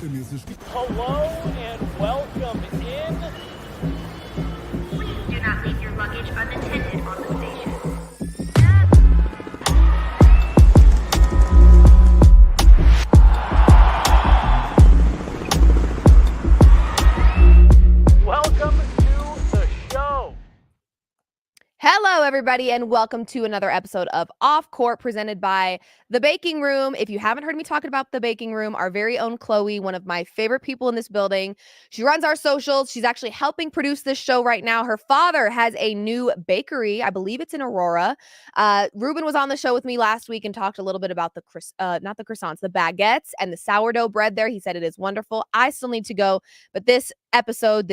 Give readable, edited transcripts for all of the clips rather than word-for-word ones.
Hello and welcome in. Please do not leave your luggage unattended on the station. Welcome to the show. Hello, everybody, and welcome to another episode of Off Court presented by The Baking Room. If you haven't heard me talking about The Baking Room, our very own Chloe, one of my favorite people in this building, she runs our socials. She's actually helping produce this show right now. Her father has a new bakery. I believe it's in Aurora. Ruben was on the show with me last week and talked a little bit about the croissants, the baguettes and the sourdough bread there. He said it is wonderful. I still need to go, but this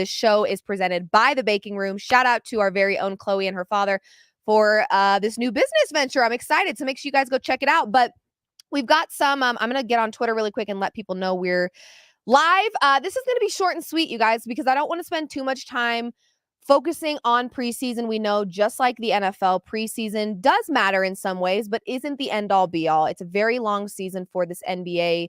show is presented by The Baking Room. Shout out to our very own Chloe and her father for this new business venture. I'm excited, so make sure you guys go check it out. But we've got some, I'm going to get on Twitter really quick and let people know we're live. This is going to be short and sweet, you guys, because I don't want to spend too much time focusing on preseason. We know, just like the NFL, preseason does matter in some ways, but isn't the end-all be-all. It's a very long season for these NBA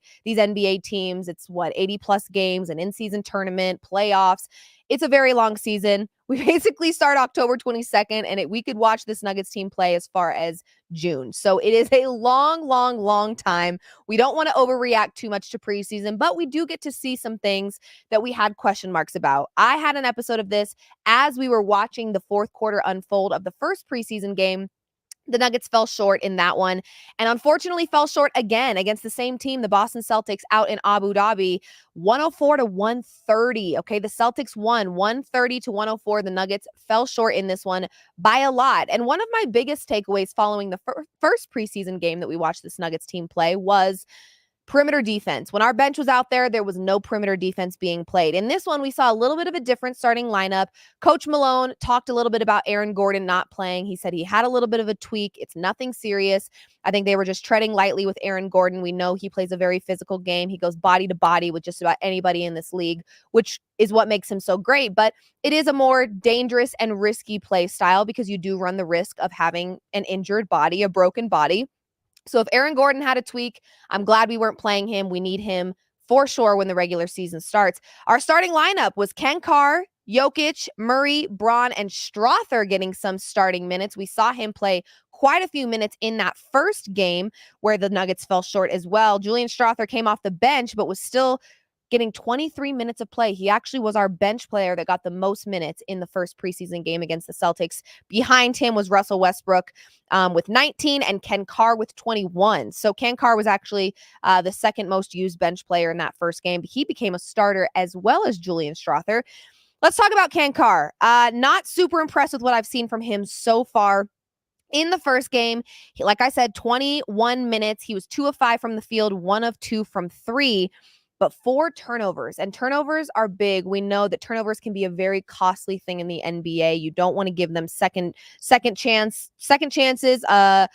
teams. It's 80 plus games, an in-season tournament, playoffs. It's a very long season. We basically start October 22nd, and we could watch this Nuggets team play as far as June. So it is a long, long, long time. We don't want to overreact too much to preseason, but we do get to see some things that we had question marks about. I had an episode of this as we were watching the fourth quarter unfold of the first preseason game. The Nuggets fell short in that one, and unfortunately fell short again against the same team, the Boston Celtics, out in Abu Dhabi, 104-130. Okay, the Celtics won 130-104. The Nuggets fell short in this one by a lot. And one of my biggest takeaways following the first preseason game that we watched this Nuggets team play was perimeter defense. When our bench was out there, there was no perimeter defense being played. In this one, we saw a little bit of a different starting lineup. Coach Malone talked a little bit about Aaron Gordon not playing. He said he had a little bit of a tweak. It's nothing serious. I think they were just treading lightly with Aaron Gordon. We know he plays a very physical game. He goes body to body with just about anybody in this league, which is what makes him so great. But it is a more dangerous and risky play style because you do run the risk of having an injured body, a broken body. So if Aaron Gordon had a tweak, I'm glad we weren't playing him. We need him for sure when the regular season starts. Our starting lineup was Ken Carr, Jokic, Murray, Braun, and Strawther getting some starting minutes. We saw him play quite a few minutes in that first game where the Nuggets fell short as well. Julian Strawther came off the bench, but was still getting 23 minutes of play. He actually was our bench player that got the most minutes in the first preseason game against the Celtics. Behind him was Russell Westbrook with 19 and Ken Carr with 21. So Ken Carr was actually the second most used bench player in that first game. He became a starter as well as Julian Strawther. Let's talk about Ken Carr. Not super impressed with what I've seen from him so far. In the first game, like I said, 21 minutes. He was 2 of 5 from the field, 1 of 2 from 3. But 4 turnovers, and turnovers are big. We know that turnovers can be a very costly thing in the NBA. You don't want to give them second chances to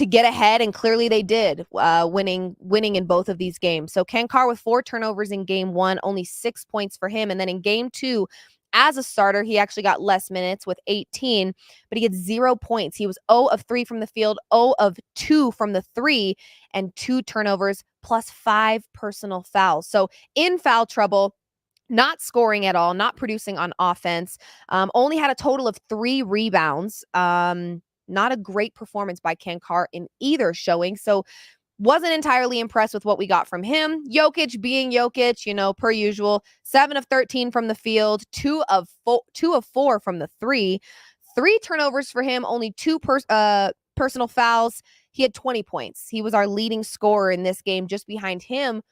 get ahead, and clearly they did, winning in both of these games. So Ken Carr with 4 turnovers in game 1, only 6 points for him, and then in game 2, as a starter, he actually got less minutes with 18, but he gets 0 points. He was 0 of 3 from the field, 0 of 2 from the 3, and 2 turnovers plus 5 personal fouls. So in foul trouble, not scoring at all, not producing on offense, only had a total of 3 rebounds. Not a great performance by Ken Carr in either showing. So wasn't entirely impressed with what we got from him. Jokic being Jokic, per usual, 7 of 13 from the field, 2 of 4 from the 3. 3 turnovers for him, only 2 personal fouls. He had 20 points. He was our leading scorer in this game. Just behind him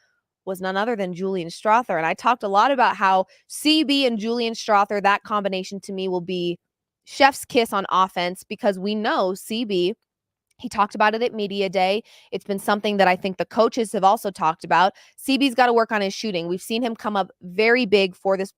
was none other than Julian Strawther. And I talked a lot about how CB and Julian Strawther, that combination to me will be chef's kiss on offense, because we know CB, he talked about it at Media Day. It's been something that I think the coaches have also talked about. CB's got to work on his shooting. We've seen him come up very big for this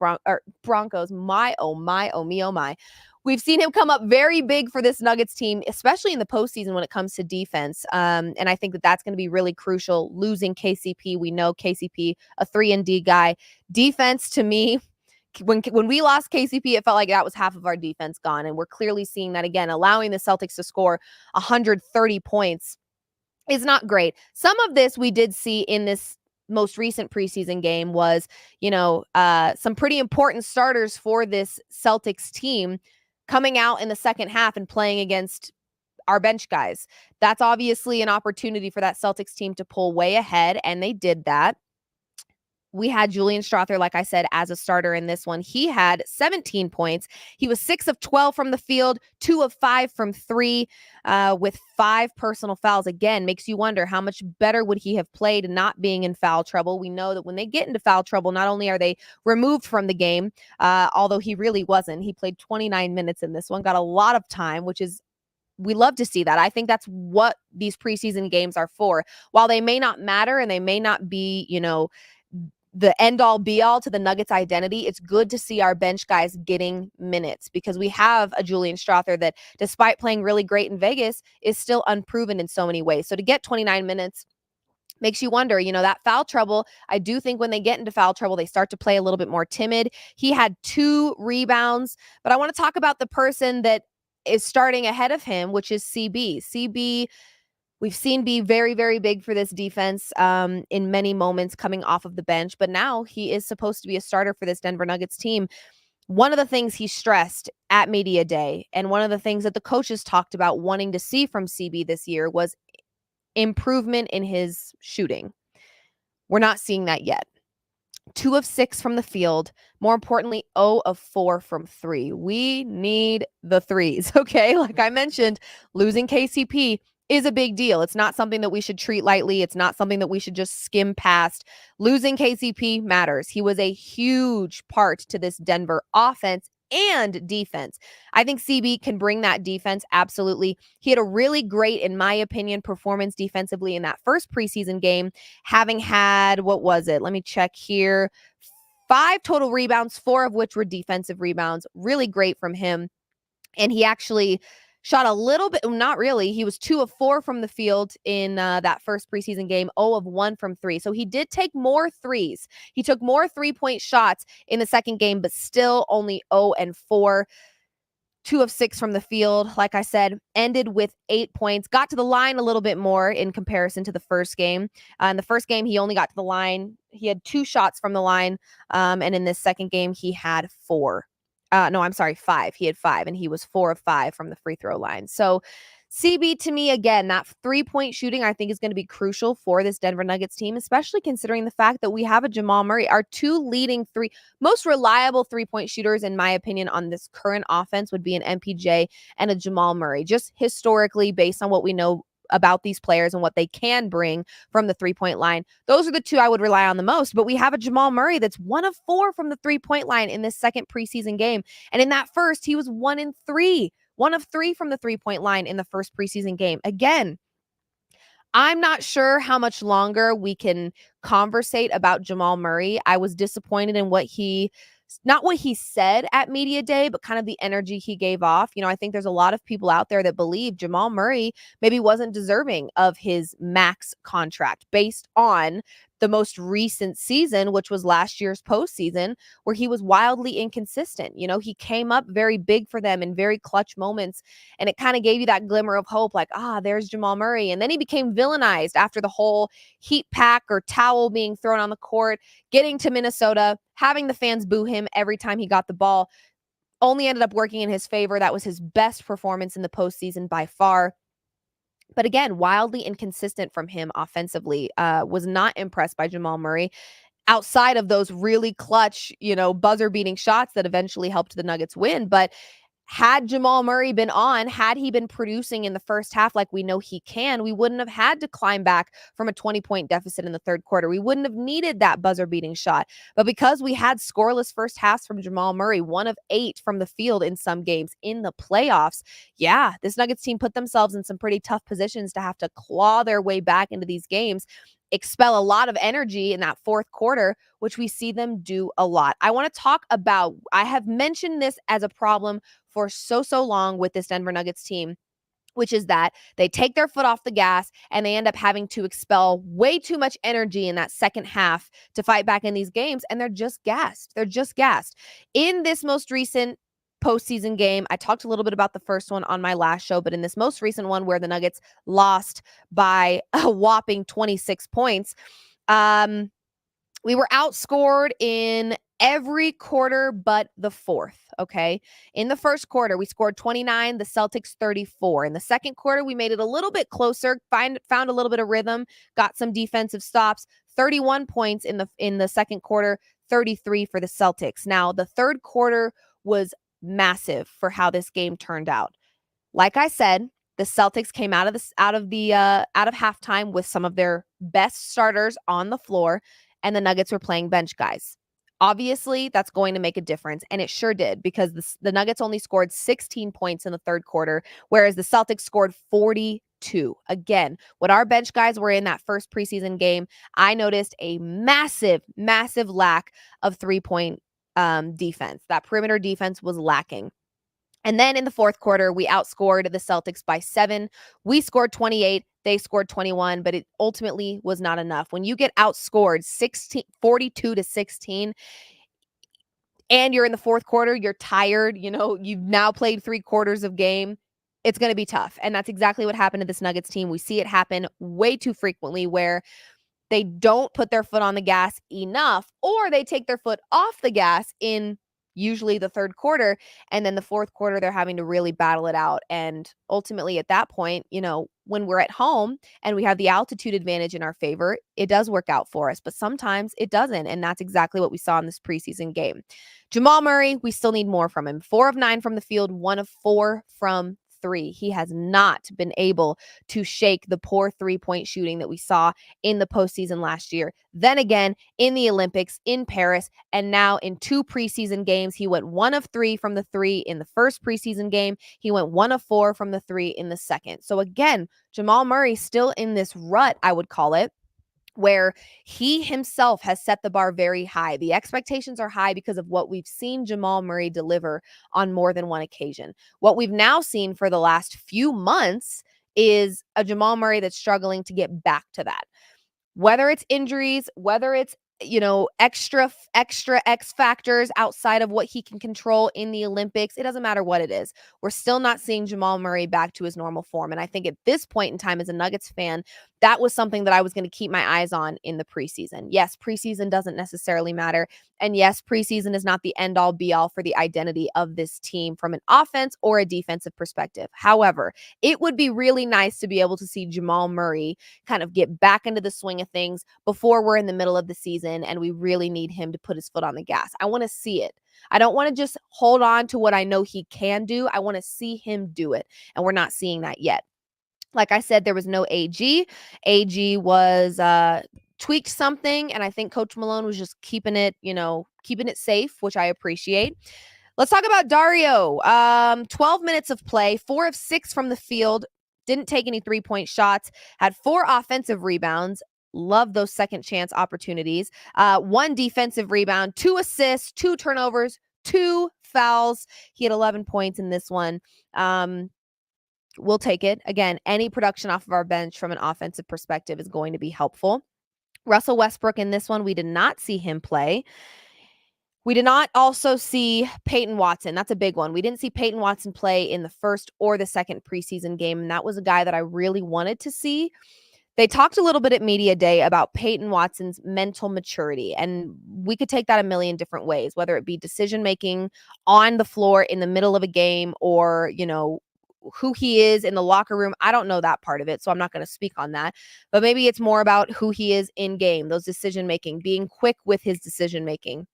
Broncos. My, oh my, oh me, oh my. We've seen him come up very big for this Nuggets team, especially in the postseason when it comes to defense. And I think that that's going to be really crucial. Losing KCP, we know KCP, a 3-and-D guy. Defense, to me, when we lost KCP, it felt like that was half of our defense gone. And we're clearly seeing that again. Allowing the Celtics to score 130 points is not great. Some of this we did see in this most recent preseason game was, some pretty important starters for this Celtics team coming out in the second half and playing against our bench guys. That's obviously an opportunity for that Celtics team to pull way ahead, and they did that. We had Julian Strawther, like I said, as a starter in this one. He had 17 points. He was 6 of 12 from the field, 2 of 5 from 3, with 5 personal fouls. Again, makes you wonder how much better would he have played not being in foul trouble. We know that when they get into foul trouble, not only are they removed from the game, although he really wasn't. He played 29 minutes in this one, got a lot of time, which is we love to see that. I think that's what these preseason games are for. While they may not matter and they may not be, the end all be all to the Nuggets identity, it's good to see our bench guys getting minutes because we have a Julian Strawther that, despite playing really great in Vegas, is still unproven in so many ways. So to get 29 minutes makes you wonder, that foul trouble. I do think when they get into foul trouble, they start to play a little bit more timid. He had 2 rebounds, but I want to talk about the person that is starting ahead of him, which is CB. CB, we've seen be very, very big for this defense in many moments coming off of the bench, but now he is supposed to be a starter for this Denver Nuggets team. One of the things he stressed at Media Day, and one of the things that the coaches talked about wanting to see from CB this year, was improvement in his shooting. We're not seeing that yet. 2 of 6 from the field. More importantly, 0 of 4 from 3. We need the threes, okay? Like I mentioned, losing KCP is a big deal. It's not something that we should treat lightly. It's not something that we should just skim past. Losing KCP matters. He was a huge part to this Denver offense and defense. I think CB can bring that defense, absolutely. He had a really great, in my opinion, performance defensively in that first preseason game, having had, what was it? Let me check here. 5 total rebounds, 4 of which were defensive rebounds. Really great from him. And he actually shot a little bit, not really. He was 2 of 4 from the field in that first preseason game, 0 of 1 from 3. So he did take more threes. He took more 3-point shots in the second game, but still only 0 and 4. 2 of 6 from the field, like I said, ended with 8 points, got to the line a little bit more in comparison to the first game. In the first game, he only got to the line. He had 2 shots from the line. And in this second game, he had 4. 5. He had 5, and he was 4 of 5 from the free throw line. So CB, to me, again, that 3-point shooting I think is going to be crucial for this Denver Nuggets team, especially considering the fact that we have a Jamal Murray, our 2 leading most reliable 3-point shooters, in my opinion, on this current offense would be an MPJ and a Jamal Murray, just historically based on what we know about these players and what they can bring from the 3-point line. Those are the 2 I would rely on the most, but we have a Jamal Murray that's 1 of 4 from the 3-point line in this second preseason game. And in that first, he was 1 in 3. 1 of 3 from the 3-point line in the first preseason game. Again, I'm not sure how much longer we can conversate about Jamal Murray. I was disappointed in not what he said at Media Day, but kind of the energy he gave off. I think there's a lot of people out there that believe Jamal Murray maybe wasn't deserving of his max contract based on the most recent season, which was last year's postseason, where he was wildly inconsistent. He came up very big for them in very clutch moments, and it kind of gave you that glimmer of hope, like, there's Jamal Murray. And then he became villainized after the whole heat pack or towel being thrown on the court, getting to Minnesota, having the fans boo him every time he got the ball. Only ended up working in his favor. That was his best performance in the postseason by far. But again, wildly inconsistent from him offensively. Was not impressed by Jamal Murray outside of those really clutch, buzzer-beating shots that eventually helped the Nuggets win. But had Jamal Murray been on, had he been producing in the first half like we know he can, we wouldn't have had to climb back from a 20-point deficit in the third quarter. We wouldn't have needed that buzzer-beating shot. But because we had scoreless first halves from Jamal Murray, 1 of 8 from the field in some games in the playoffs, this Nuggets team put themselves in some pretty tough positions to have to claw their way back into these games, expel a lot of energy in that fourth quarter, which we see them do a lot. I want to talk about, I have mentioned this as a problem for so long with this Denver Nuggets team, which is that they take their foot off the gas and they end up having to expel way too much energy in that second half to fight back in these games, and they're just gassed. In this most recent postseason game, I talked a little bit about the first one on my last show, but in this most recent one where the Nuggets lost by a whopping 26 points, We were outscored in every quarter but the fourth, okay? In the first quarter, we scored 29, the Celtics 34. In the second quarter, we made it a little bit closer, found a little bit of rhythm, got some defensive stops, 31 points in the second quarter, 33 for the Celtics. Now, the third quarter was massive for how this game turned out. Like I said, the Celtics came out of halftime with some of their best starters on the floor, and the Nuggets were playing bench guys. Obviously, that's going to make a difference, and it sure did, because the Nuggets only scored 16 points in the third quarter, whereas the Celtics scored 42. Again, when our bench guys were in that first preseason game, I noticed a massive, massive lack of three-point defense. That perimeter defense was lacking. And then in the fourth quarter, we outscored the Celtics by 7. We scored 28. They scored 21, but it ultimately was not enough. When you get outscored 42-16, and you're in the fourth quarter, you're tired, you've now played 3 quarters of game, it's going to be tough. And that's exactly what happened to this Nuggets team. We see it happen way too frequently, where they don't put their foot on the gas enough, or they take their foot off the gas in usually the third quarter, and then the fourth quarter they're having to really battle it out. And ultimately at that point, when we're at home and we have the altitude advantage in our favor, it does work out for us, but sometimes it doesn't. And that's exactly what we saw in this preseason game. Jamal Murray, we still need more from him. 4 of 9 from the field, 1 of 4 from 3. He has not been able to shake the poor 3-point shooting that we saw in the postseason last year. Then again, in the Olympics, in Paris, and now in 2 preseason games, he went 1 of 3 from the 3 in the first preseason game. He went 1 of 4 from the 3 in the second. So again, Jamal Murray still in this rut, I would call it, where he himself has set the bar very high. The expectations are high because of what we've seen Jamal Murray deliver on more than one occasion. What we've now seen for the last few months is a Jamal Murray that's struggling to get back to that. Whether it's injuries, whether it's extra X factors outside of what he can control in the Olympics, it doesn't matter what it is. We're still not seeing Jamal Murray back to his normal form. And I think at this point in time, as a Nuggets fan, that was something that I was going to keep my eyes on in the preseason. Yes, preseason doesn't necessarily matter. And yes, preseason is not the end all be all for the identity of this team from an offense or a defensive perspective. However, it would be really nice to be able to see Jamal Murray kind of get back into the swing of things before we're in the middle of the season and we really need him to put his foot on the gas. I want to see it. I don't want to just hold on to what I know he can do. I want to see him do it. And we're not seeing that yet. Like I said, there was no AG. AG was tweaked something, and I think Coach Malone was just keeping it safe, which I appreciate. Let's talk about Dario. 12 minutes of play, 4 of 6 from the field, didn't take any 3-point shots, had 4 offensive rebounds. Love those second chance opportunities. 1 defensive rebound, 2 assists, 2 turnovers, 2 fouls. He had 11 points in this one. We'll take it. Again, any production off of our bench from an offensive perspective is going to be helpful. Russell Westbrook in this one, we did not see him play. We did not also see Peyton Watson. That's a big one. We didn't see Peyton Watson play in the first or the second preseason game, and that was a guy that I really wanted to see. They talked a little bit at Media Day about Peyton Watson's mental maturity, and we could take that a million different ways, whether it be decision-making on the floor in the middle of a game or, who he is in the locker room. I don't know that part of it, so I'm not going to speak on that. But maybe it's more about who he is in game, those decision-making, being quick with his decision-making.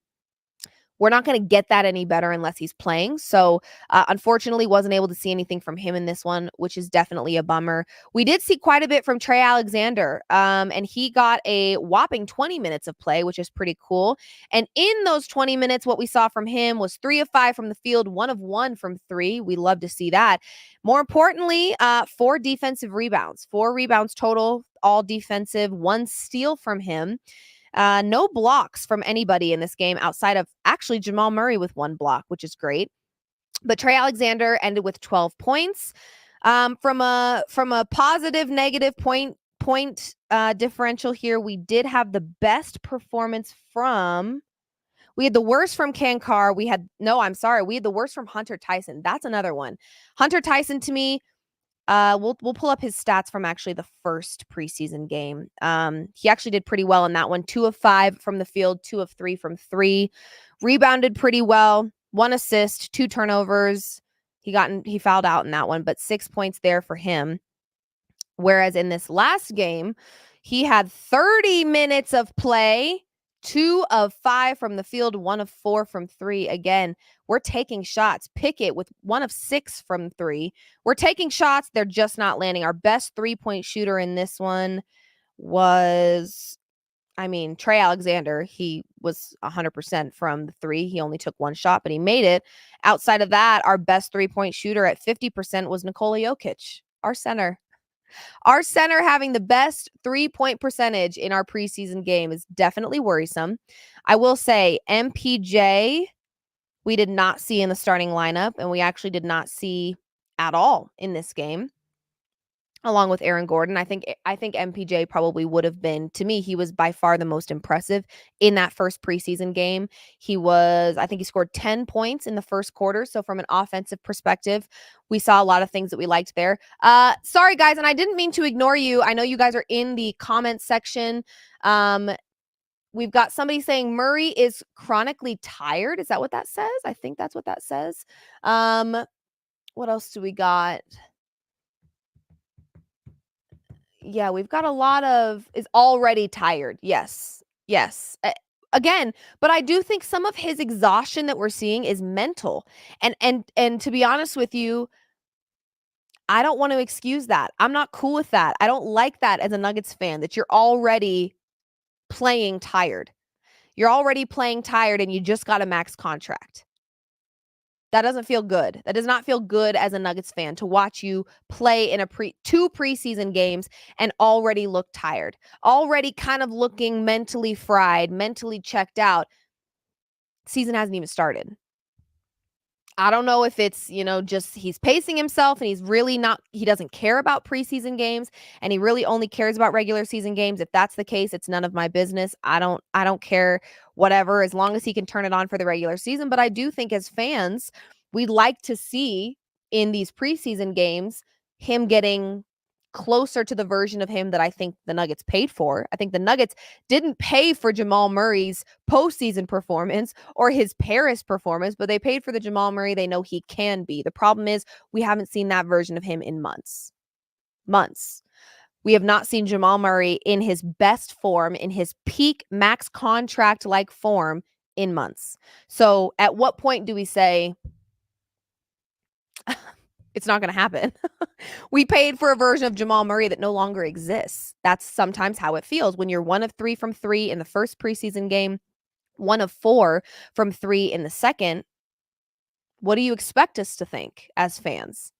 We're not going to get that any better unless he's playing. So unfortunately, wasn't able to see anything from him in this one, which is definitely a bummer. We did see quite a bit from Trey Alexander, and he got a whopping 20 minutes of play, which is pretty cool. And in those 20 minutes, what we saw from him was 3 of 5 from the field, 1 of 1 from 3. We love to see that. More importantly, 4 defensive rebounds, 4 rebounds total, all defensive, 1 steal from him. No blocks from anybody in this game outside of actually Jamal Murray with 1 block, which is great. But Trey Alexander ended with 12 points. From a positive negative point differential here, we did have the best performance from. We had the worst from Kankar. We had the worst from Hunter Tyson. That's another one. Hunter Tyson, to me, We'll pull up his stats from actually the first preseason game. He actually did pretty well in that one. 2 of 5 from the field, 2 of 3 from 3. Rebounded pretty well. 1 assist, 2 turnovers. He fouled out in that one, but 6 points there for him. Whereas in this last game, he had 30 minutes of play, 2 of 5 from the field, 1 of 4 from 3. Again, we're taking shots. Pickett with 1 of 6 from 3. We're taking shots. They're just not landing. Our best 3-point shooter in this one was, Trey Alexander. He was 100% from the 3. He only took 1 shot, but he made it. Outside of that, our best 3-point shooter at 50% was Nikola Jokic, our center. Our center having the best 3-point percentage in our preseason game is definitely worrisome. I will say MPJ, we did not see in the starting lineup, and we actually did not see at all in this game, along with Aaron Gordon. I think MPJ probably would have been, to me, he was by far the most impressive in that first preseason game. I think he scored 10 points in the first quarter. So from an offensive perspective, we saw a lot of things that we liked there. Sorry, guys, and I didn't mean to ignore you. I know you guys are in the comments section. We've got somebody saying Murray is chronically tired. Is that what that says? I think that's what that says. What else do we got? Yeah, we've got a lot of is already tired. Yes. Again, but I do think some of his exhaustion that we're seeing is mental. And to be honest with you, I don't want to excuse that. I'm not cool with that. I don't like that as a Nuggets fan, that you're already playing tired. You're already playing tired and you just got a max contract. That doesn't feel good. That does not feel good as a Nuggets fan to watch you play in two preseason games and already look tired, already kind of looking mentally fried, mentally checked out. Season hasn't even started. I don't know if it's, just he's pacing himself and he doesn't care about preseason games and he really only cares about regular season games. If that's the case, it's none of my business. I don't care, whatever, as long as he can turn it on for the regular season. But I do think as fans, we'd like to see in these preseason games him getting closer to the version of him that I think the Nuggets paid for. I think the Nuggets didn't pay for Jamal Murray's postseason performance or his Paris performance, but they paid for the Jamal Murray they know he can be. The problem is we haven't seen that version of him in months. We have not seen Jamal Murray in his best form, in his peak max contract-like form in months. So at what point do we say, it's not going to happen? We paid for a version of Jamal Murray that no longer exists. That's sometimes how it feels when you're 1 of 3 from 3 in the first preseason game, 1 of 4 from 3 in the second. What do you expect us to think as fans?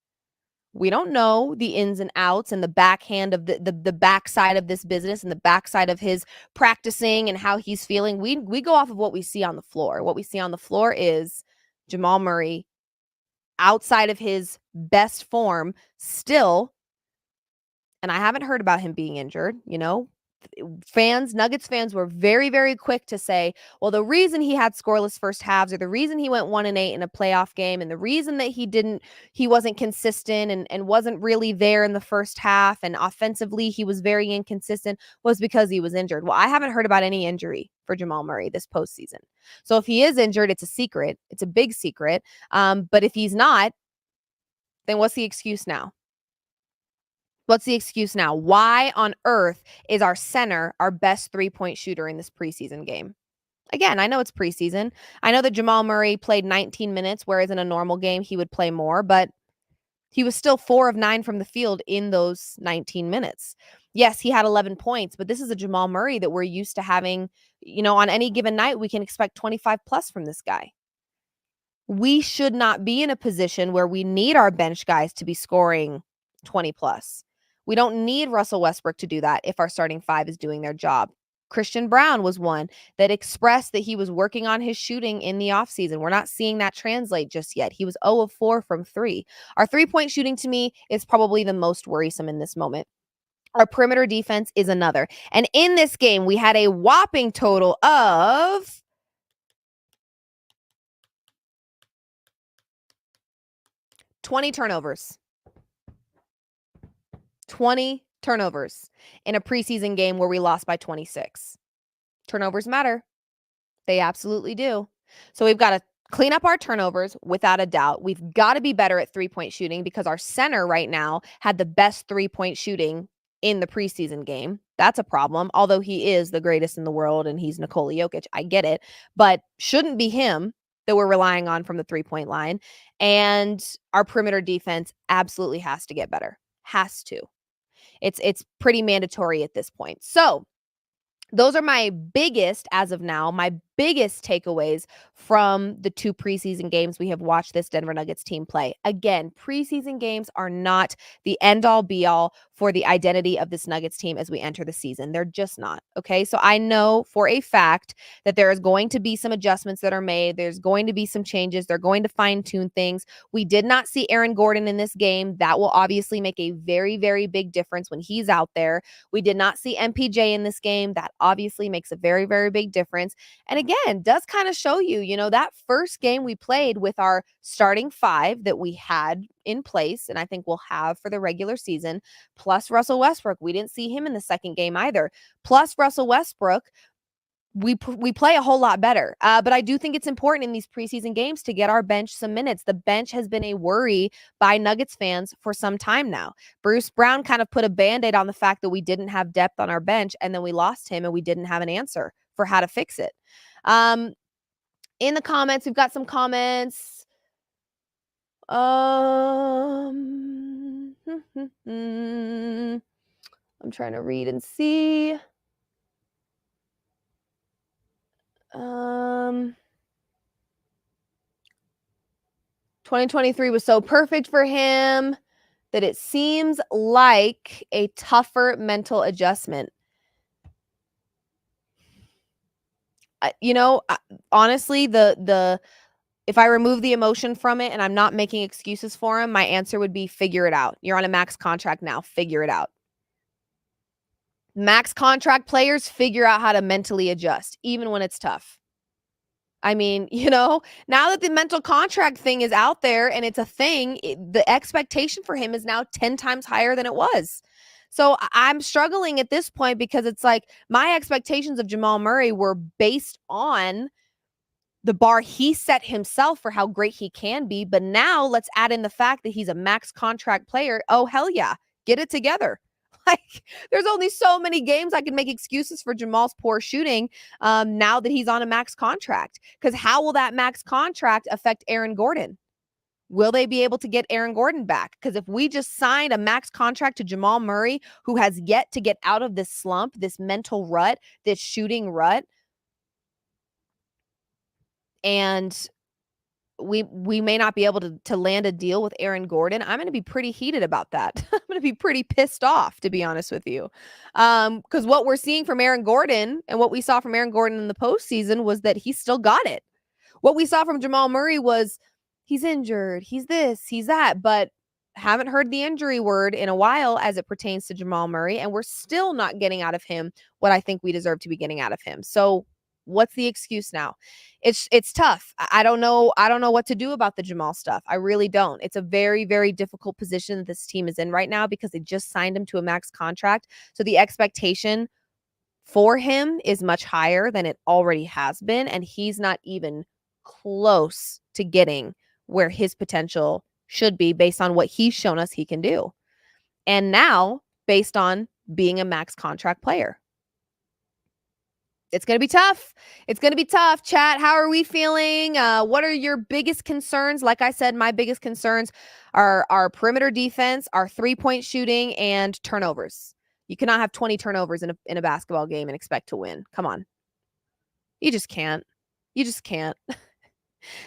We don't know the ins and outs and the backhand of the backside of this business and the backside of his practicing and how he's feeling. We go off of what we see on the floor. What we see on the floor is Jamal Murray outside of his best form still. And I haven't heard about him being injured. Nuggets fans were very, very quick to say, well, the reason he had scoreless first halves, or the reason he went 1-8 in a playoff game, and the reason that he wasn't consistent and wasn't really there in the first half, and offensively he was very inconsistent, was because he was injured. Well, I haven't heard about any injury for Jamal Murray this postseason. So if he is injured, it's a secret. It's a big secret. But if he's not, then what's the excuse now? What's the excuse now? Why on earth is our center our best 3-point shooter in this preseason game? Again, I know it's preseason. I know that Jamal Murray played 19 minutes, whereas in a normal game he would play more, but he was still 4 of 9 from the field in those 19 minutes. Yes, he had 11 points, but this is a Jamal Murray that we're used to having, on any given night, we can expect 25 plus from this guy. We should not be in a position where we need our bench guys to be scoring 20 plus. We don't need Russell Westbrook to do that if our starting 5 is doing their job. Christian Brown was one that expressed that he was working on his shooting in the offseason. We're not seeing that translate just yet. He was 0 of 4 from 3. Our 3-point shooting, to me, is probably the most worrisome in this moment. Our perimeter defense is another. And in this game, we had a whopping total of 20 turnovers. 20 turnovers in a preseason game where we lost by 26. Turnovers matter. They absolutely do. So we've got to clean up our turnovers without a doubt. We've got to be better at three-point shooting because our center right now had the best three-point shooting in the preseason game. That's a problem. Although he is the greatest in the world and he's Nikola Jokic. I get it. But shouldn't be him that we're relying on from the three-point line. And our perimeter defense absolutely has to get better. Has to. It's pretty mandatory at this point. So those are my biggest, as of now, my biggest takeaways from the 2 preseason games we have watched this Denver Nuggets team play. Again, preseason games are not the end-all be-all for the identity of this Nuggets team as we enter the season. They're just not, okay? So I know for a fact that there is going to be some adjustments that are made. There's going to be some changes. They're going to fine-tune things. We did not see Aaron Gordon in this game. That will obviously make a very, very big difference when he's out there. We did not see MPJ in this game. That obviously makes a very, very big difference. And again, does kind of show you, that first game we played with our starting 5 that we had in place, and I think we'll have for the regular season, plus Russell Westbrook. We didn't see him in the second game either. Plus Russell Westbrook, we play a whole lot better. But I do think it's important in these preseason games to get our bench some minutes. The bench has been a worry by Nuggets fans for some time now. Bruce Brown kind of put a Band-Aid on the fact that we didn't have depth on our bench, and then we lost him and we didn't have an answer for how to fix it. In the comments, we've got some comments. I'm trying to read and see. 2023 was so perfect for him that it seems like a tougher mental adjustment. Honestly, if I remove the emotion from it and I'm not making excuses for him, my answer would be figure it out. You're on a max contract now. Figure it out. Max contract players figure out how to mentally adjust, even when it's tough. I mean, now that the mental contract thing is out there and it's a thing, the expectation for him is now 10 times higher than it was. So I'm struggling at this point because it's like my expectations of Jamal Murray were based on the bar he set himself for how great he can be. But now let's add in the fact that he's a max contract player. Oh, hell yeah. Get it together. Like, there's only so many games I can make excuses for Jamal's poor shooting now that he's on a max contract. Because how will that max contract affect Aaron Gordon? Will they be able to get Aaron Gordon back? Because if we just signed a max contract to Jamal Murray, who has yet to get out of this slump, this mental rut, this shooting rut, and we may not be able to land a deal with Aaron Gordon, I'm going to be pretty heated about that. I'm going to be pretty pissed off, to be honest with you. Because what we're seeing from Aaron Gordon and what we saw from Aaron Gordon in the postseason was that he still got it. What we saw from Jamal Murray was he's injured, he's this, he's that, but haven't heard the injury word in a while as it pertains to Jamal Murray, and we're still not getting out of him what I think we deserve to be getting out of him. So what's the excuse now? It's tough. I don't know what to do about the Jamal stuff. I really don't. It's a very, very difficult position that this team is in right now because they just signed him to a max contract. So the expectation for him is much higher than it already has been, and he's not even close to getting where his potential should be based on what he's shown us he can do. And now, based on being a max contract player. It's going to be tough. It's going to be tough. Chat, how are we feeling? What are your biggest concerns? Like I said, my biggest concerns are our perimeter defense, our three-point shooting, and turnovers. You cannot have 20 turnovers in a basketball game and expect to win. Come on. You just can't. You just can't.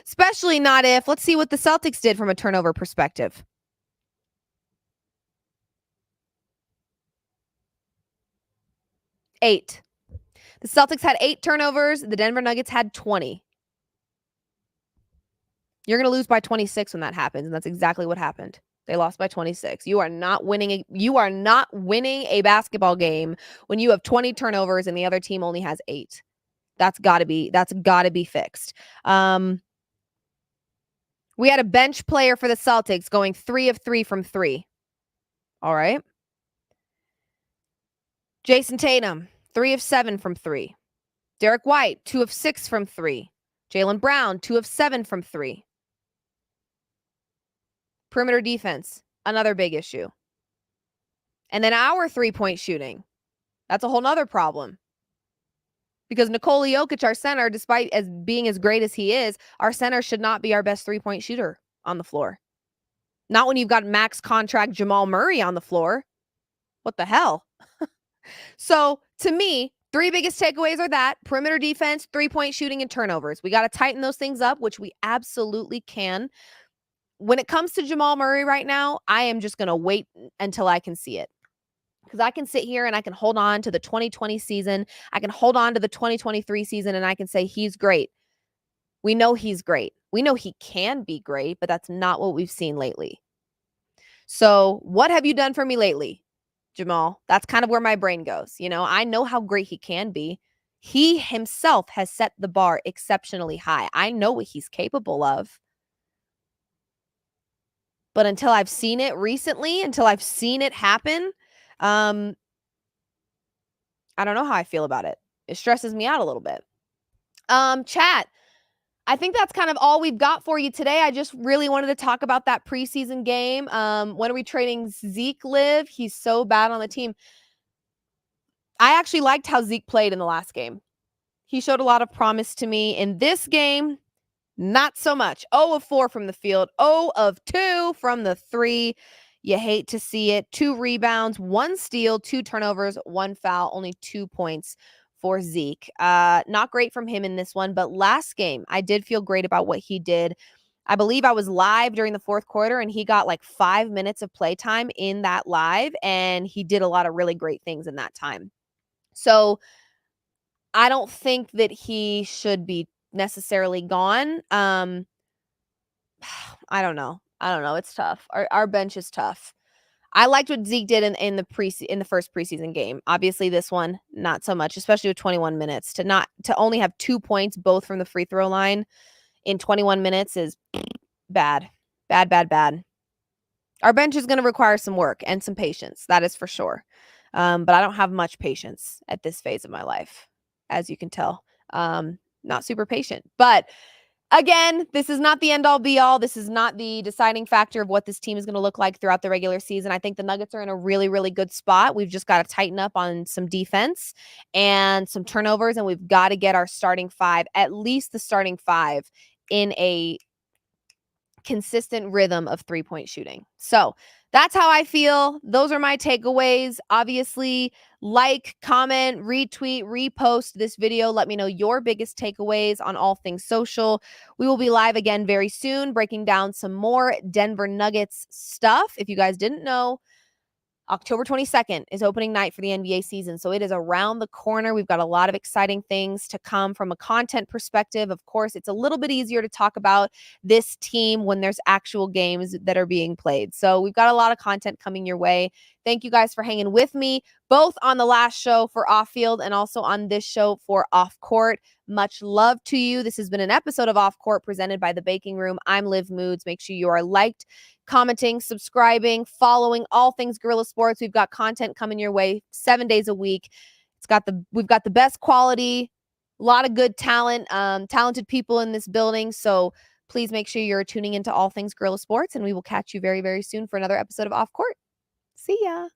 Especially not if, let's see what the Celtics did from a turnover perspective. Eight. The Celtics had 8 turnovers. The Denver Nuggets had 20. You're going to lose by 26 when that happens, and that's exactly what happened. They lost by 26. You are not winning a basketball game when you have 20 turnovers and the other team only has 8. That's got to be fixed. We had a bench player for the Celtics going 3 of 3 from 3. All right. Jason Tatum, 3 of 7 from 3. Derek White, 2 of 6 from 3. Jaylen Brown, 2 of 7 from 3. Perimeter defense, another big issue. And then our three-point shooting. That's a whole nother problem. Because Nikola Jokic, our center, despite as being as great as he is, our center should not be our best three-point shooter on the floor. Not when you've got max contract Jamal Murray on the floor. What the hell? So, to me, 3 biggest takeaways are that perimeter defense, three-point shooting, and turnovers. We got to tighten those things up, which we absolutely can. When it comes to Jamal Murray right now, I am just going to wait until I can see it. Because I can sit here and I can hold on to the 2020 season. I can hold on to the 2023 season and I can say he's great. We know he's great. We know he can be great, but that's not what we've seen lately. So what have you done for me lately, Jamal? That's kind of where my brain goes. I know how great he can be. He himself has set the bar exceptionally high. I know what he's capable of. But until I've seen it recently, until I've seen it happen, I don't know how I feel about it. It stresses me out a little bit. Chat, I think that's kind of all we've got for you today. I just really wanted to talk about that preseason game. When are we trading Zeke, Liv? He's so bad on the team. I actually liked how Zeke played in the last game. He showed a lot of promise to me. In this game, not so much. 0 of 4 from the field, 0 of 2 from the 3. You hate to see it. 2 rebounds, 1 steal, 2 turnovers, 1 foul, only 2 points for Zeke. Not great from him in this one, but last game, I did feel great about what he did. I believe I was live during the fourth quarter, and he got like 5 minutes of playtime in that live, and he did a lot of really great things in that time. So I don't think that he should be necessarily gone. I don't know. It's tough. Our bench is tough. I liked what Zeke did in the first preseason game. Obviously, this one not so much, especially with 21 minutes. To only have 2 points, both from the free throw line, in 21 minutes is bad. Bad. Our bench is going to require some work and some patience. That is for sure. But I don't have much patience at this phase of my life, as you can tell. Not super patient. But again, this is not the end-all be-all. This is not the deciding factor of what this team is going to look like throughout the regular season. I think the Nuggets are in a really, really good spot. We've just got to tighten up on some defense and some turnovers, and we've got to get our starting 5, at least the starting 5, in a consistent rhythm of three-point shooting. So that's how I feel. Those are my takeaways. Obviously, like, comment, retweet, repost this video. Let me know your biggest takeaways on all things social. We will be live again very soon, breaking down some more Denver Nuggets stuff. If you guys didn't know, October 22nd is opening night for the NBA season, so it is around the corner. We've got a lot of exciting things to come from a content perspective. Of course, it's a little bit easier to talk about this team when there's actual games that are being played. So we've got a lot of content coming your way. Thank you guys for hanging with me, both on the last show for Off Field and also on this show for Off Court. Much love to you. This has been an episode of Off Court presented by The Baking Room. I'm Liv Moods. Make sure you are liked, commenting, subscribing, following all things Guerrilla Sports. We've got content coming your way 7 days a week. We've got the best quality, a lot of good talent, talented people in this building. So please make sure you're tuning into all things Guerrilla Sports, and we will catch you very, very soon for another episode of Off Court. See ya.